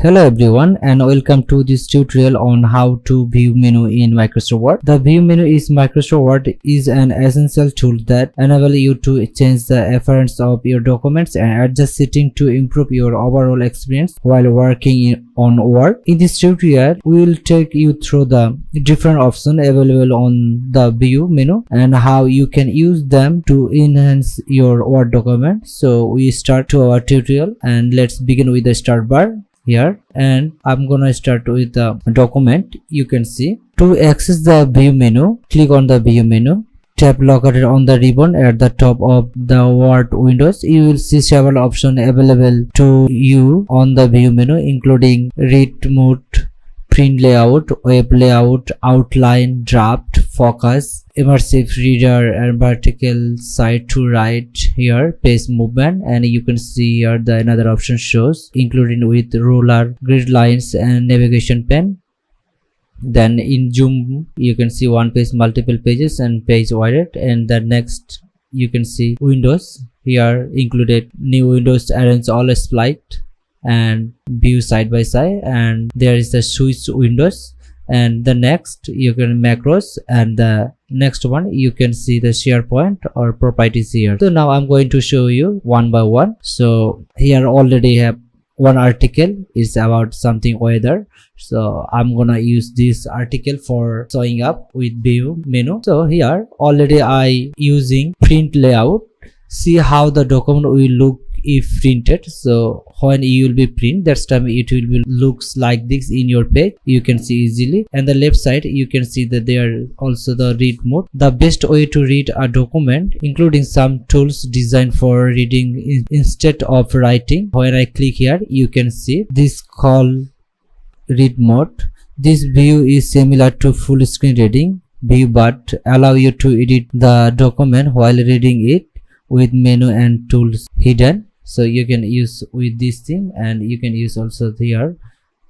Hello everyone and welcome to this tutorial on how to view menu in Microsoft Word. The view menu is Microsoft Word is an essential tool that enables you to change the appearance of your documents and adjust settings to improve your overall experience while working on Word. In this tutorial, we will take you through the different options available on the view menu and how you can use them to enhance your Word document. So we start to our tutorial and let's begin with the start bar here, and I'm gonna start with the document. You can see to access the view menu, click on the view menu, tap located on the ribbon at the top of the Word windows. You will see several options available to you on the view menu, including read mode, print layout, web layout, outline, draft, focus, immersive reader, and vertical side to right here, page movement. And you can see here the another option shows, including with ruler, grid lines, and navigation pen. Then in zoom you can see one page, multiple pages, and page width. And the next you can see windows here included, new windows, arrange all split and view side by side, and there is the switch windows. And the next you can macros, and the next one you can see the SharePoint or properties here. So now I'm going to show you one by one. So here already have one article is about something weather, so I'm gonna use this article for showing up with view menu. So here already I using print layout. See how the document will look if printed. So when you will be print, that's time it will be looks like this in your page. You can see easily. And the left side you can see that there also the read mode, the best way to read a document, including some tools designed for reading instead of writing. When I click here, you can see this call read mode. This view is similar to full screen reading view but allow you to edit the document while reading it with menu and tools hidden. So you can use with this thing, and you can use also here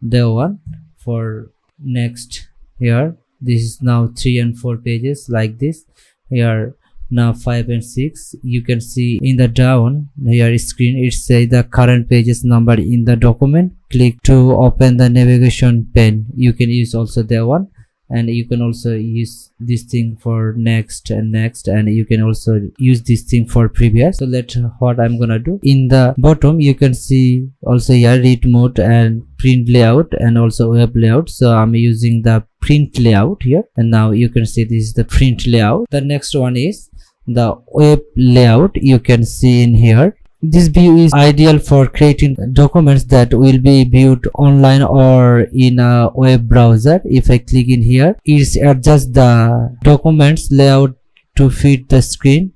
the one for next. Here this is now 3 and 4 pages like this. Here now 5 and 6. You can see in the down here screen it say the current pages number in the document. Click to open the navigation pane. You can use also that one, and you can also use this thing for next and next, and you can also use this thing for previous. So let's what I'm gonna do. In the bottom you can see also here read mode and print layout and also web layout. So I'm using the print layout here, and now you can see this is the print layout. The next one is the web layout. You can see in here, this view is ideal for creating documents that will be viewed online or in a web browser. If I click in here, it adjusts the documents layout to fit the screen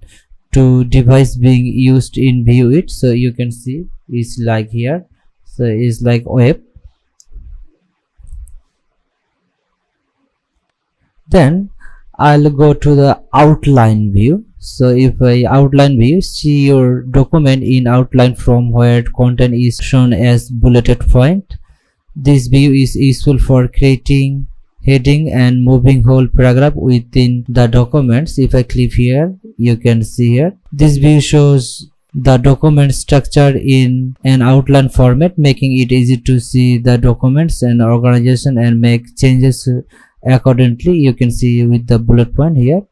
to device being used in view it. So you can see it's like here, so it's like web. Then I'll go to the outline view. So if I outline view, see your document in outline from where content is shown as bulleted point. This view is useful for creating heading and moving whole paragraph within the documents. If I click here, you can see here this view shows the document structure in an outline format, making it easy to see the documents and organization and make changes accordingly. You can see with the bullet point here,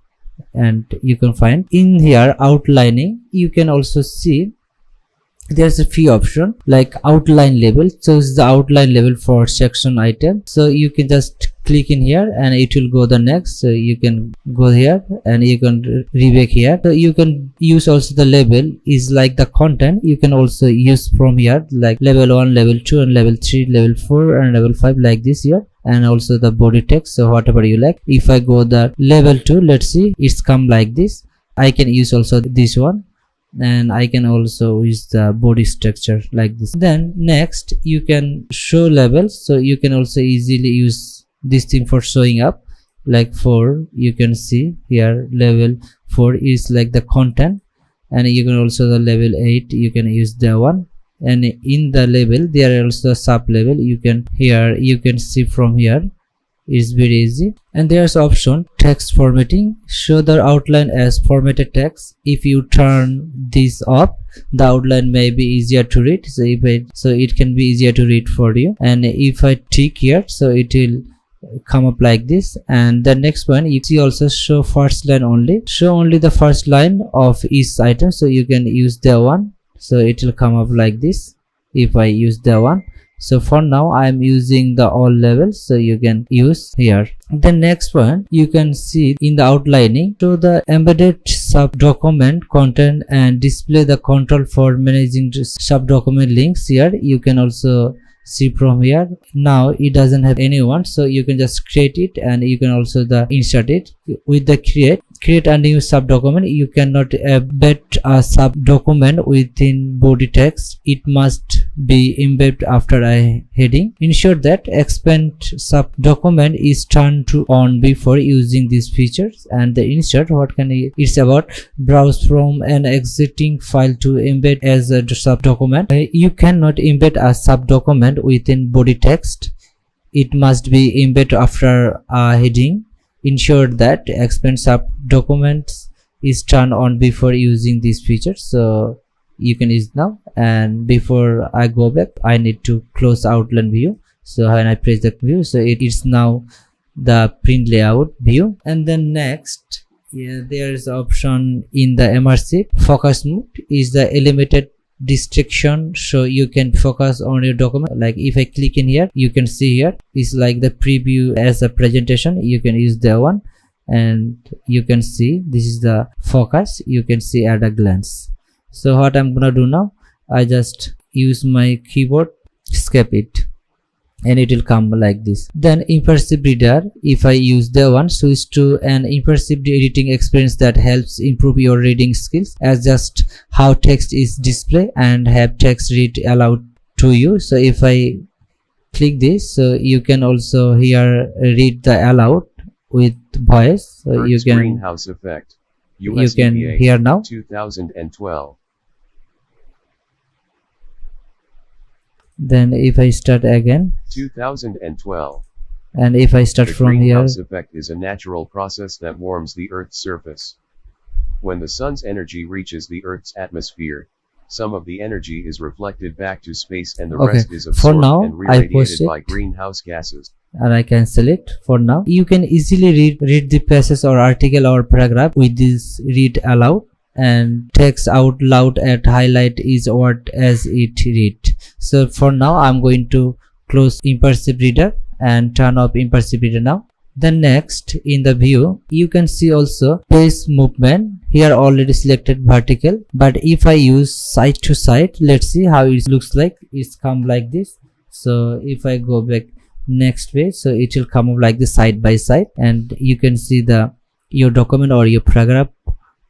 and you can find in here outlining. You can also see there's a few options like outline level. So it's the outline level for section item. So you can just click in here and it will go the next. So you can go here and you can reback here. So you can use also the label is like the content. You can also use from here like level 1, level 2, and level 3, level 4, and level 5 like this here, and also the body text. So whatever you like. If I go the level 2, let's see, it's come like this. I can use also this one, and I can also use the body structure like this. Then next you can show levels. So you can also easily use this thing for showing up like 4. You can see here level 4 is like the content, and you can also the level 8 you can use the one. And in the label there are also sub level. You can here you can see from here It's very easy. And there's option text formatting. Show the outline as formatted text. If you turn this off, the outline may be easier to read. So it can be easier to read for you. And if I tick here, so it will come up like this. And the next one, you see also show first line only. Show only the first line of each item. So you can use the one. So it will come up like this if I use the one. So for now I am using the all levels, so you can use here. The next one, you can see in the outlining, show the embedded subdocument content and display the control for managing subdocument links. Here you can also see from here. Now it doesn't have anyone, so you can just create it, and you can also insert it with the create a new subdocument. You cannot embed a subdocument within body text. It must be embedded after a heading. Ensure that expand subdocument is turned on before using these features. And the insert, it's about browse from an existing file to embed as a subdocument. You cannot embed a subdocument within body text. It must be embedded after a heading. Ensure that expand subdocuments is turned on before using these features. So you can use now. And before I go back, I need to close outline view. So when I press the view, so it is now the print layout view. And then next, there is option in the immersive focus mode is the eliminated distraction, so you can focus on your document. Like if I click in here, you can see here is like the preview as a presentation. You can use the one, and you can see this is the focus. You can see at a glance. So what I'm gonna do now, I just use my keyboard, escape it, and it will come like this. Then immersive reader, if I use the one, switch to an immersive editing experience that helps improve your reading skills, as just how text is displayed and have text read aloud to you. So if I click this, so you can also here read the aloud with voice. So you can Greenhouse Effect, you can hear now. 2012. Then if I start again, 2012. and if I start The from here, greenhouse effect is a natural process that warms the Earth's surface. When the sun's energy reaches the Earth's atmosphere, some of the energy is reflected back to space and the Okay, rest is for absorbed now, and I post radiated by it. greenhouse gases. and I cancel it for now. You can easily read the passage or article or paragraph with this read aloud, and text out loud at highlight is what as it read. So for now I'm going to close immersive reader and turn off immersive reader now. Then next, in the view, you can see also page movement. Here already selected vertical, but if I use side to side, let's see how it looks like. It's come like this. So if I go back next page, so it will come up like this side by side, and you can see your document or your paragraph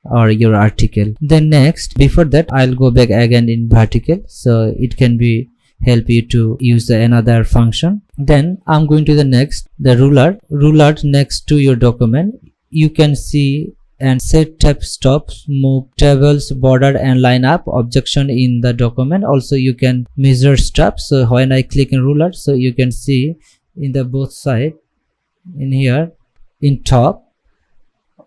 or your article. Then next, before that, I'll go back again in vertical, so it can be help you to use another function. Then I'm going to the next, the ruler next to your document. You can see and set tab stops, move tables, border and line up objection in the document. Also you can measure stuff. So when I click in ruler, so you can see in the both side, in here, in top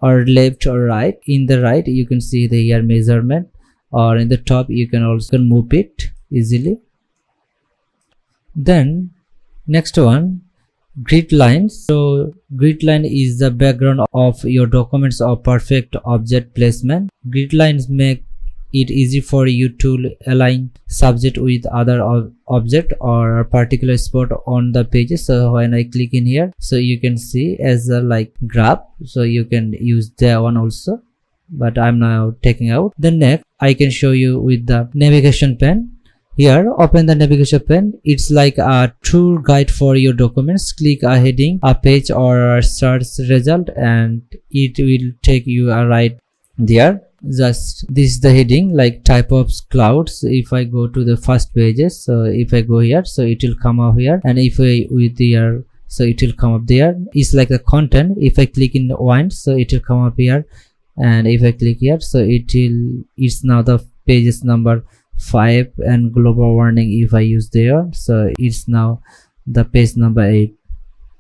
or left or right. In the right you can see the here measurement, or in the top you can also move it easily. Then next one, grid lines. So grid line is the background of your documents or perfect object placement. Grid lines make it easy for you to align subject with other object or a particular spot on the pages. So when I click in here, so you can see as a like graph, so you can use that one also, but I'm now taking out. Then next I can show you with the navigation pen. Here, open the navigation pen. It's like a tour guide for your documents. Click a heading, a page or a search result, and it will take you right there. Just this is the heading, like type of clouds. If I go to the first pages, so if I go here, so it will come up here, and if I with here, so it will come up there. It's like the content. If I click in one, so it will come up here, and if I click here, so it's now the pages number 5 and global warning if I use there, so it's now the page number 8.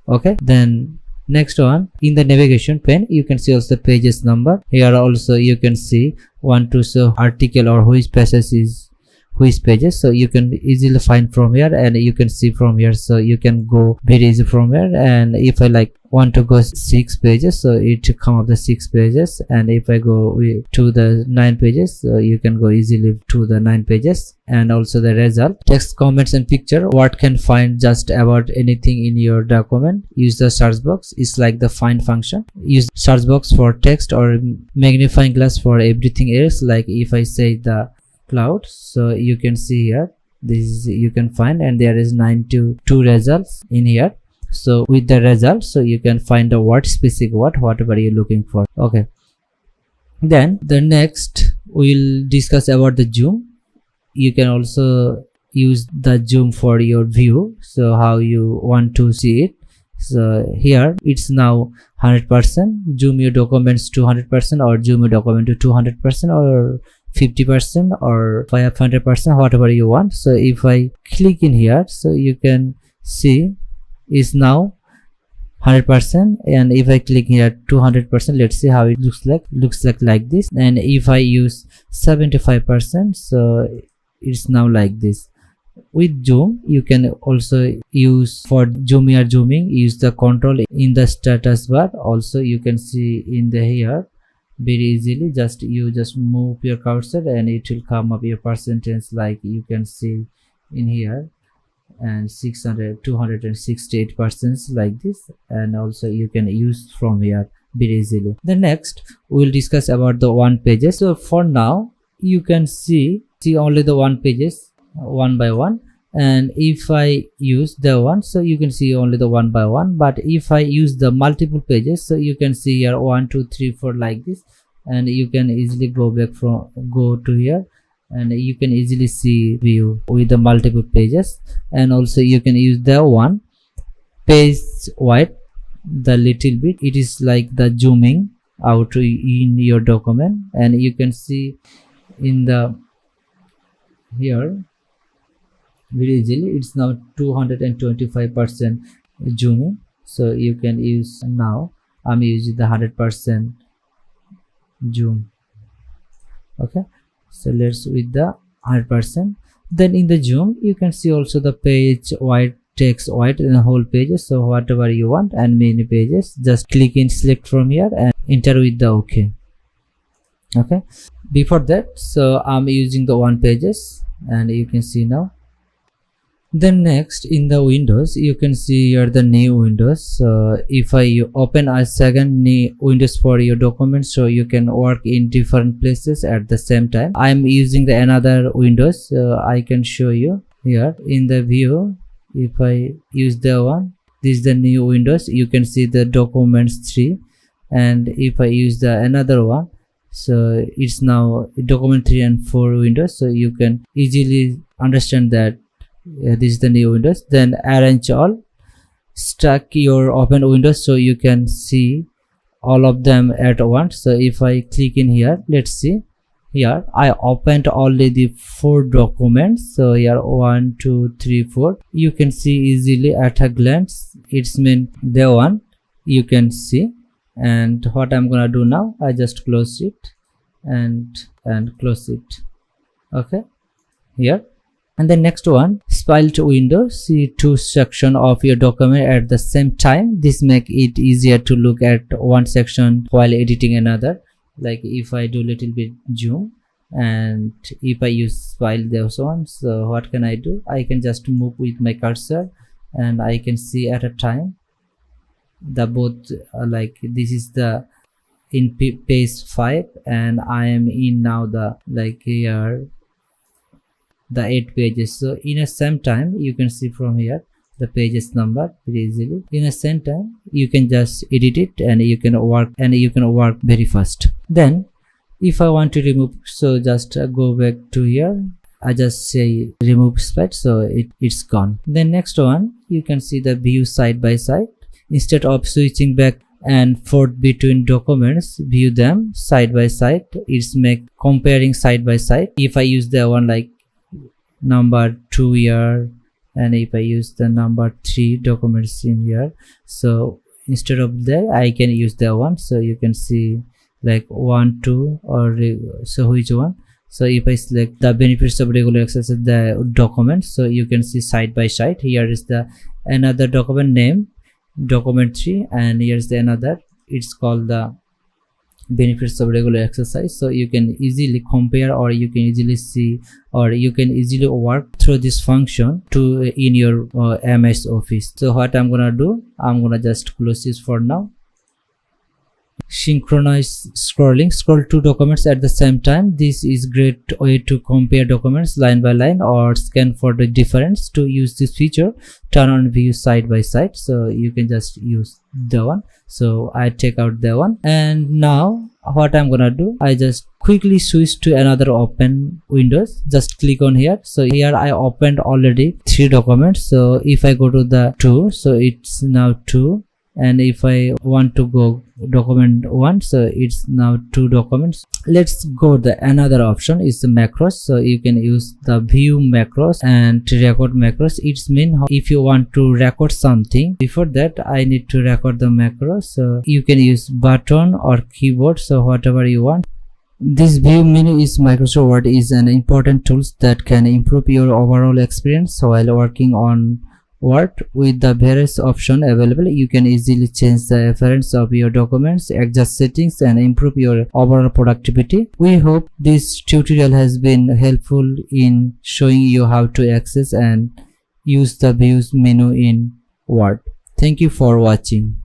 Okay, then next one, in the navigation pane you can see also the pages number. Here also you can see want to show article or which passage is which pages, so you can easily find from here and you can see from here, so you can go very easy from here. And if I like want to go 6 pages, so it come up the 6 pages, and if I go to the 9 pages, so you can go easily to the 9 pages. And also the result, text, comments and picture, what can find just about anything in your document. Use the search box, it's like the find function. Use search box for text or magnifying glass for everything else. Like if I say the cloud, so you can see here this is you can find, and there is 92 results in here. So with the results, so you can find the word, specific word, whatever you're looking for. Okay, then the next we'll discuss about the zoom. You can also use the zoom for your view, so how you want to see it. So here it's now 100%. Zoom your documents to 100%, or zoom your document to 200%, or 50%, or 500%, whatever you want. So if I click in here, so you can see is now 100%, and if I click here 200%, let's see how it looks like this. And if I use 75%, so it's now like this. With zoom you can also use for zooming or zooming, use the control in the status bar. Also you can see in the here very easily, you just move your cursor and it will come up your percentage, like you can see in here, and 268% like this. And also you can use from here very easily. The next we'll discuss about the one pages. So for now you can see only the one pages one by one, and if I use the one, so you can see only the one by one. But if I use the multiple pages, so you can see here 1 2 3 4 like this, and you can easily go to here, and you can easily see view with the multiple pages. And also you can use the one page wide the little bit, it is like the zooming out in your document. And you can see in the here very easily, it's now 225% zooming. So you can use, now I'm using the 100% zoom. Okay, so let's with the 100%. Then in the zoom you can see also the page wide, text wide in the whole pages, so whatever you want, and many pages, just click in, select from here and enter with the OK. Okay, before that, so I'm using the one pages, and you can see now. Then next in the windows you can see here the new windows. So if I open a second new windows for your document, so you can work in different places at the same time. I'm using the another windows, I can show you here in the view. If I use the one, this is the new windows, you can see the documents 3. And if I use the another one, so it's now document 3 and 4 windows, so you can easily understand that this is the new windows. Then arrange all, stack your open windows, so you can see all of them at once. So if I click in here, let's see here I opened already 4 documents. So here 1 2 3 4, you can see easily at a glance, it's mean the one you can see. And what I'm gonna do now, I just close it and close it. Okay, here. And the next one, split window, see 2 section of your document at the same time. This make it easier to look at one section while editing another. Like if I do little bit zoom, and if I use split those ones, so what can I do, I can just move with my cursor and I can see at a time the both, like this is the in page 5, and I am in now the like here the 8 pages. So in a same time you can see from here the pages number very easily. In a same time you can just edit it, and you can work very fast. Then if I want to remove, so just go back to here, I just say remove split, so it's gone. Then next one, you can see the view side by side. Instead of switching back and forth between documents, view them side by side. It's make comparing side by side. If I use the one like number 2 here and if I use the number 3 documents in here, so instead of that I can use the one. So you can see like 1 2 or so which one. So if I select the benefits of regular access the document, so you can see side by side. Here is the another document name, document 3, and here's the another, it's called the benefits of regular exercise. So you can easily compare, or you can easily see, or you can easily work through this function to in your MS Office. So what I'm gonna do, I'm gonna just close this for now. Synchronize scrolling, scroll 2 documents at the same time. This is great way to compare documents line by line or scan for the difference. To use this feature, turn on view side by side, so you can just use the one. So I take out the one, and now what I'm gonna do, I just quickly switch to another open windows. Just click on here. So here I opened already 3 documents. So if I go to the 2, so it's now 2, and if I want to go document 1, so it's now 2 documents. Let's go the another option is the macros. So you can use the view macros and record macros. It's mean if you want to record something, before that I need to record the macros. So you can use button or keyboard, so whatever you want. This view menu is Microsoft Word is an important tool that can improve your overall experience while working on Word. With the various options available, you can easily change the appearance of your documents, adjust settings, and improve your overall productivity. We hope this tutorial has been helpful in showing you how to access and use the views menu in Word. Thank you for watching.